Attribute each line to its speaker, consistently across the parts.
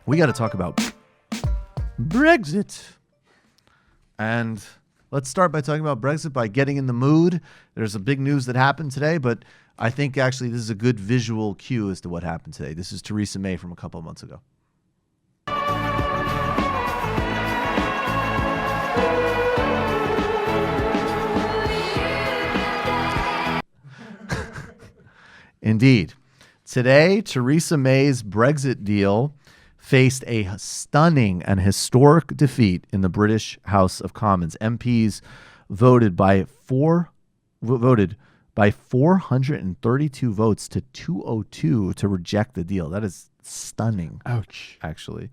Speaker 1: we got to talk about Brexit. And let's start by talking about Brexit by getting in the mood. There's a big news that happened today, but I think actually this is a good visual cue as to what happened today. This is Theresa May from a couple of months ago. Indeed. Today, Theresa May's Brexit deal faced a stunning and historic defeat in the British House of Commons. MPs voted by 432 votes to 202 to reject the deal. That is stunning.
Speaker 2: Ouch.
Speaker 1: Actually.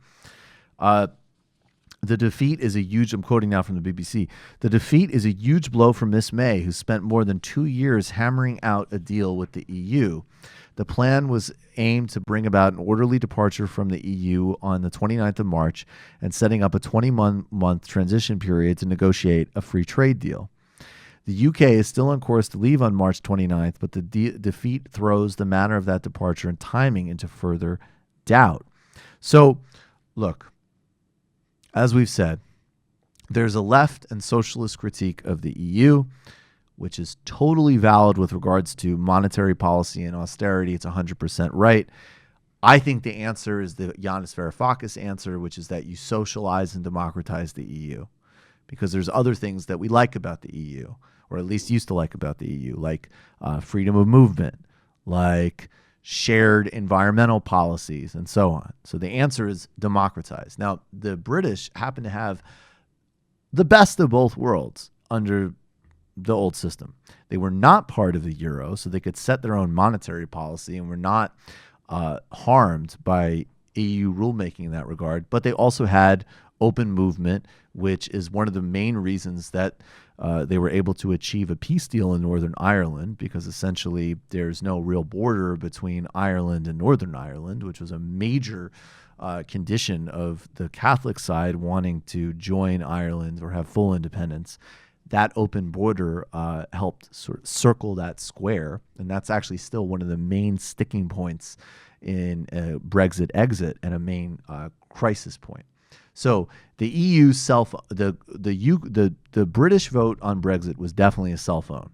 Speaker 1: The defeat is a huge, I'm quoting now from the BBC, the defeat is a huge blow for Miss May, who spent more than 2 years hammering out a deal with the EU. The plan was aimed to bring about an orderly departure from the EU on the 29th of March and setting up a 20-month transition period to negotiate a free trade deal. The UK is still on course to leave on March 29th, but the defeat throws the manner of that departure and timing into further doubt. So, look, as we've said, there's a left and socialist critique of the EU, which is totally valid with regards to monetary policy and austerity. It's 100% right. I think the answer is the Yanis Varoufakis answer, which is that you socialize and democratize the EU, because there's other things that we like about the EU, or at least used to like about the EU, like freedom of movement, like shared environmental policies, and so on. So the answer is democratize. Now, the British happen to have the best of both worlds under the old system. They were not part of the euro, so they could set their own monetary policy and were not harmed by EU rulemaking in that regard. But they also had open movement, which is one of the main reasons that they were able to achieve a peace deal in Northern Ireland, because essentially there's no real border between Ireland and Northern Ireland, which was a major condition of the Catholic side wanting to join Ireland or have full independence. That open border helped sort of circle that square, and that's actually still one of the main sticking points in Brexit exit and a main crisis point. So the EU the British vote on Brexit was definitely a cell phone.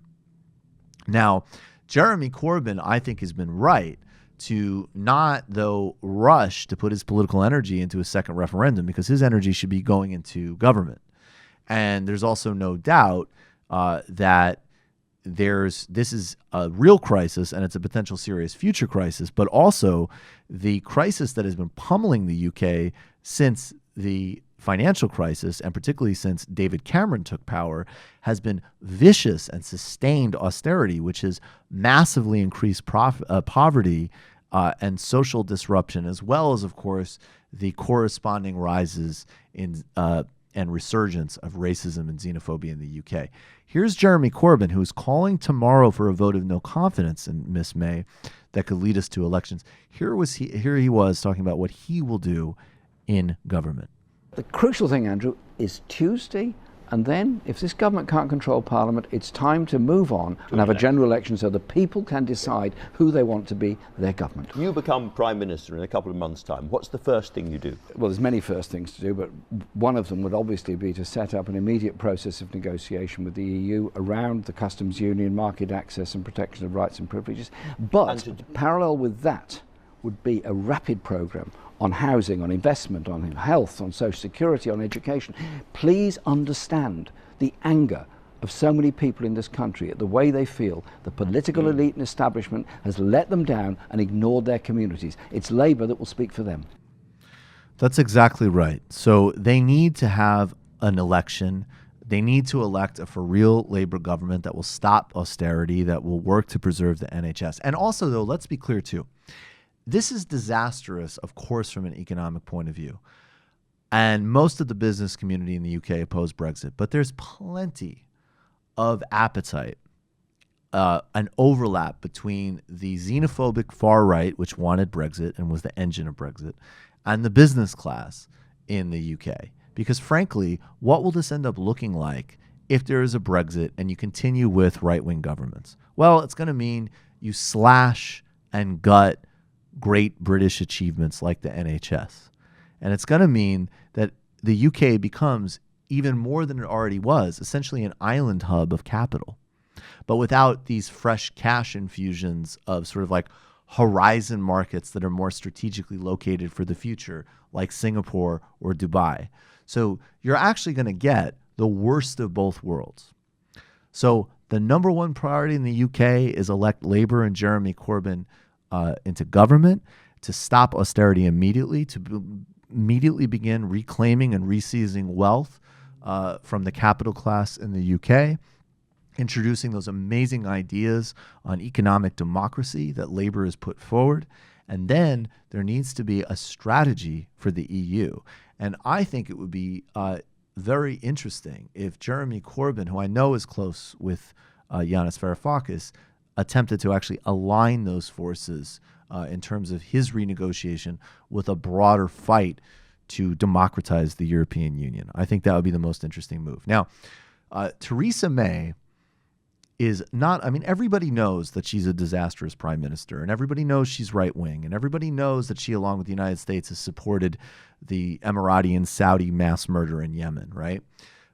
Speaker 1: Now, Jeremy Corbyn, I think, has been right to not, though, rush to put his political energy into a second referendum, because his energy should be going into government. And there's also no doubt that this is a real crisis, and it's a potential serious future crisis, but also the crisis that has been pummeling the UK since the financial crisis, and particularly since David Cameron took power, has been vicious and sustained austerity, which has massively increased poverty and social disruption, as well as, of course, the corresponding rises in and resurgence of racism and xenophobia in the UK. Here's Jeremy Corbyn, who is calling tomorrow for a vote of no confidence in Miss May that could lead us to elections. Here he was talking about what he will do in government.
Speaker 2: The crucial thing, Andrew, is Tuesday, and then if this government can't control Parliament, it's time to move on and have a general election so the people can decide who they want to be their government.
Speaker 3: You become Prime Minister in a couple of months' time. What's the first thing you do?
Speaker 2: Well, there's many first things to do, but one of them would obviously be to set up an immediate process of negotiation with the EU around the customs union, market access and protection of rights and privileges. But parallel with that would be a rapid programme on housing, on investment, on health, on social security, on education. Please understand the anger of so many people in this country at the way they feel the political elite and establishment has let them down and ignored their communities. It's Labour that will speak for them.
Speaker 1: That's exactly right. So they need to have an election. They need to elect a for real Labour government that will stop austerity, that will work to preserve the NHS. And also, though, let's be clear, too. This is disastrous, of course, from an economic point of view. And most of the business community in the UK oppose Brexit. But there's plenty of appetite, an overlap between the xenophobic far right, which wanted Brexit and was the engine of Brexit, and the business class in the UK. Because frankly, what will this end up looking like if there is a Brexit and you continue with right-wing governments? Well, it's going to mean you slash and gut great British achievements like the NHS. And it's going to mean that the UK becomes even more than it already was, essentially an island hub of capital, but without these fresh cash infusions of sort of like horizon markets that are more strategically located for the future, like Singapore or Dubai. So you're actually going to get the worst of both worlds. So the number one priority in the UK is elect Labour and Jeremy Corbyn into government, to stop austerity immediately, to immediately begin reclaiming and reseizing wealth from the capital class in the UK, introducing those amazing ideas on economic democracy that Labour has put forward. And then there needs to be a strategy for the EU. And I think it would be very interesting if Jeremy Corbyn, who I know is close with Yanis Varoufakis, attempted to actually align those forces in terms of his renegotiation with a broader fight to democratize the European Union. I think that would be the most interesting move. Now, Theresa May is not, I mean, everybody knows that she's a disastrous prime minister, and everybody knows she's right-wing, and everybody knows that she, along with the United States, has supported the Emirati and Saudi mass murder in Yemen, right?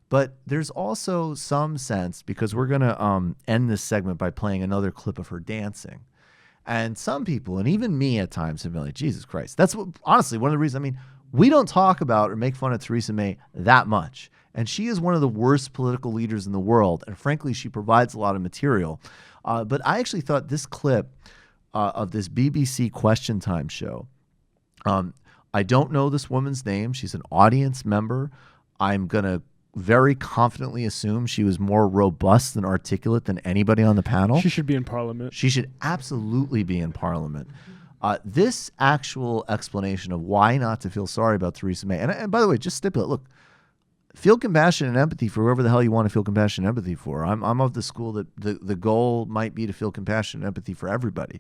Speaker 1: But there's also some sense, because we're going to end this segment by playing another clip of her dancing. And some people, and even me at times, have been like, Jesus Christ. That's what, honestly, one of the reasons, I mean, we don't talk about or make fun of Theresa May that much. And she is one of the worst political leaders in the world. And frankly, she provides a lot of material. But I actually thought this clip of this BBC Question Time show, I don't know this woman's name. She's an audience member. I'm going to very confidently assume she was more robust and articulate than anybody on the panel.
Speaker 4: She should be in Parliament.
Speaker 1: She should absolutely be in Parliament. This actual explanation of why not to feel sorry about Theresa May, and by the way, just stipulate, look, feel compassion and empathy for whoever the hell you want to feel compassion and empathy for. I'm of the school that the goal might be to feel compassion and empathy for everybody.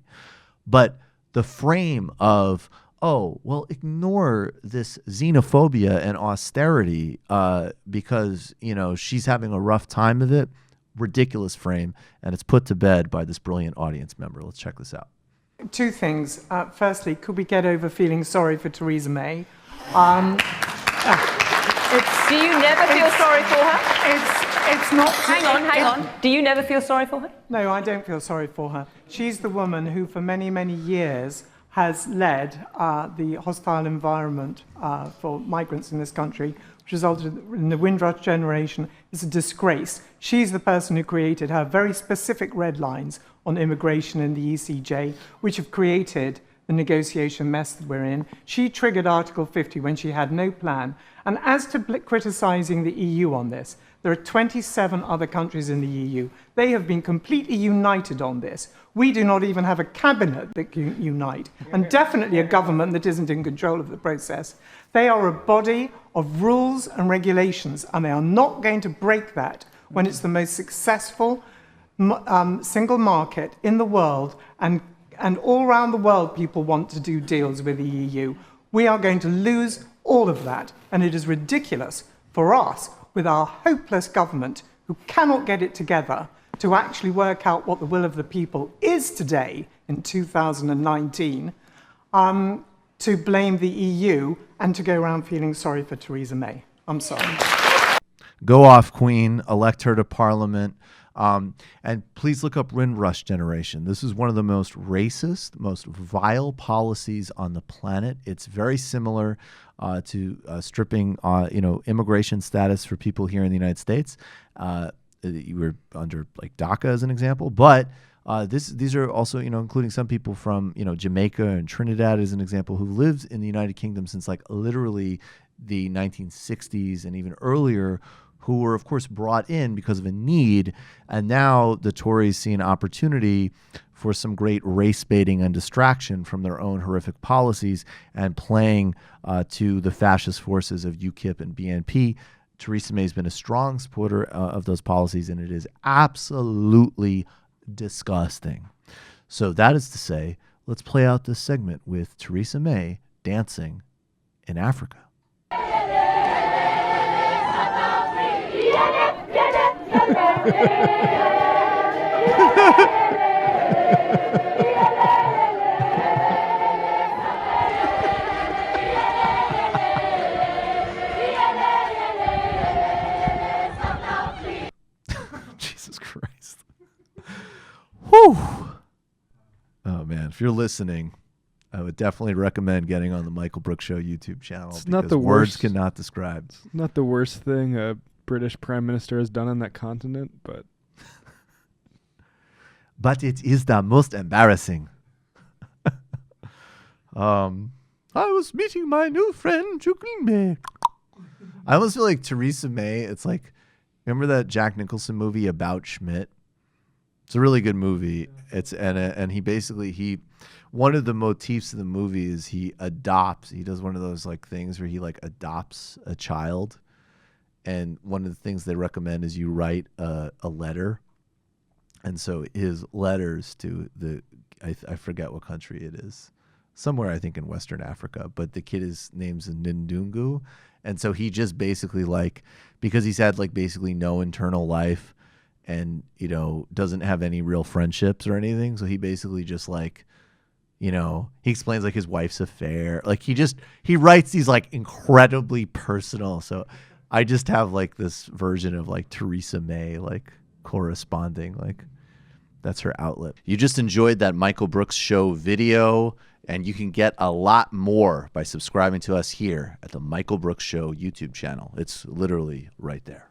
Speaker 1: But the frame of, oh, well, ignore this xenophobia and austerity because, you know, she's having a rough time of it, ridiculous frame, and it's put to bed by this brilliant audience member. Let's check this out.
Speaker 5: Two things. Firstly, could we get over feeling sorry for Theresa May?
Speaker 6: Do you never feel sorry for her?
Speaker 5: It's not...
Speaker 6: Hang on. Do you never feel sorry for her?
Speaker 5: No, I don't feel sorry for her. She's the woman who, for many, many years, has led the hostile environment for migrants in this country, which resulted in the Windrush Generation. It's a disgrace. She's the person who created her very specific red lines on immigration in the ECJ, which have created the negotiation mess that we're in. She triggered Article 50 when she had no plan. And as to criticising the EU on this, there are 27 other countries in the EU. They have been completely united on this. We do not even have a cabinet that can unite, and definitely a government that isn't in control of the process. They are a body of rules and regulations, and they are not going to break that when it's the most successful single market in the world, and all around the world people want to do deals with the EU. We are going to lose all of that, and it is ridiculous for us, with our hopeless government who cannot get it together to actually work out what the will of the people is today in 2019, to blame the EU and to go around feeling sorry for Theresa May. I'm sorry.
Speaker 1: Go off, Queen. Elect her to Parliament. And please look up Windrush Generation. This is one of the most racist, most vile policies on the planet. It's very similar to stripping, immigration status for people here in the United States. You were under like DACA as an example, but these are also, including some people from, Jamaica and Trinidad as an example, who lived in the United Kingdom since like literally the 1960s and even earlier, who were, of course, brought in because of a need. And now the Tories see an opportunity for some great race baiting and distraction from their own horrific policies and playing to the fascist forces of UKIP and BNP. Theresa May has been a strong supporter of those policies, and it is absolutely disgusting. So that is to say, let's play out this segment with Theresa May dancing in Africa. man. If you're listening, I would definitely recommend getting on the Michael Brooks Show YouTube channel.
Speaker 4: It's
Speaker 1: because
Speaker 4: not the
Speaker 1: words
Speaker 4: worst.
Speaker 1: cannot describe.
Speaker 4: It's not the worst thing a British Prime Minister has done on that continent, but
Speaker 1: It is the most embarrassing. I was meeting my new friend, Green Bay. I almost feel like Theresa May. It's like, remember that Jack Nicholson movie About Schmidt? It's a really good movie. It's and he one of the motifs of the movie is he does one of those like things where he like adopts a child, and one of the things they recommend is you write a letter. And so his letters to I forget what country it is, somewhere I think in Western Africa, but the kid name's Ndungu. And so he just basically like, because he's had like basically no internal life and, you know, doesn't have any real friendships or anything. So he basically just like, you know, he explains like his wife's affair. Like he writes these like incredibly personal. So I just have like this version of like Theresa May, like corresponding, like that's her outlet. You just enjoyed that Michael Brooks Show video, and you can get a lot more by subscribing to us here at the Michael Brooks Show YouTube channel. It's literally right there.